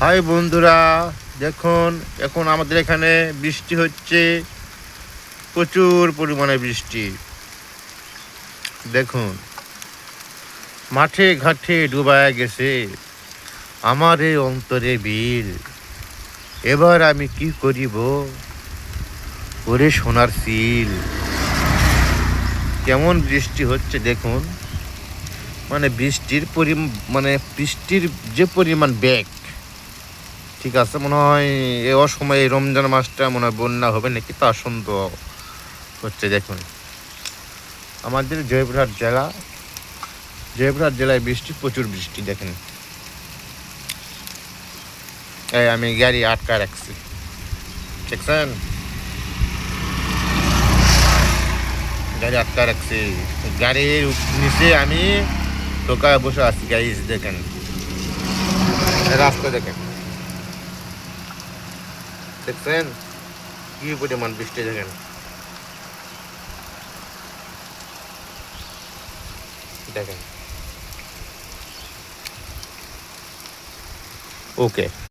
High বন্ধুরা, দেখুন এখন আমাদের এখানে বৃষ্টি হচ্ছে, প্রচুর পরিমাণে বৃষ্টি। দেখুন মাঠে ঘাটে ডুবায় গেছে আমার এই অন্তরে বিল। এবার আমি কি করিব ওরে সোনার সিল। কেমন বৃষ্টি হচ্ছে দেখুন, বৃষ্টির যে পরিমাণ বেগ, ঠিক আছে। মনে হয় এ অসময়ে এই রমজান মাসটা মনে হয় বন্যা হবে নাকি, তা সন্দেহ হচ্ছে। দেখুন আমাদের জয়পুরহাট জেলায় বৃষ্টি, প্রচুর বৃষ্টি। দেখেন এই আমি গাড়ি আটকা রাখছি, দেখছেন গাড়ি আটকা রাখছি, গাড়ির নিচে আমি টোকায় বসে আছি। গাইস দেখেন রাস্তা, দেখেন দেখছেন কি পরিমাণ বৃষ্টি। দেখেন দেখেন ওকে।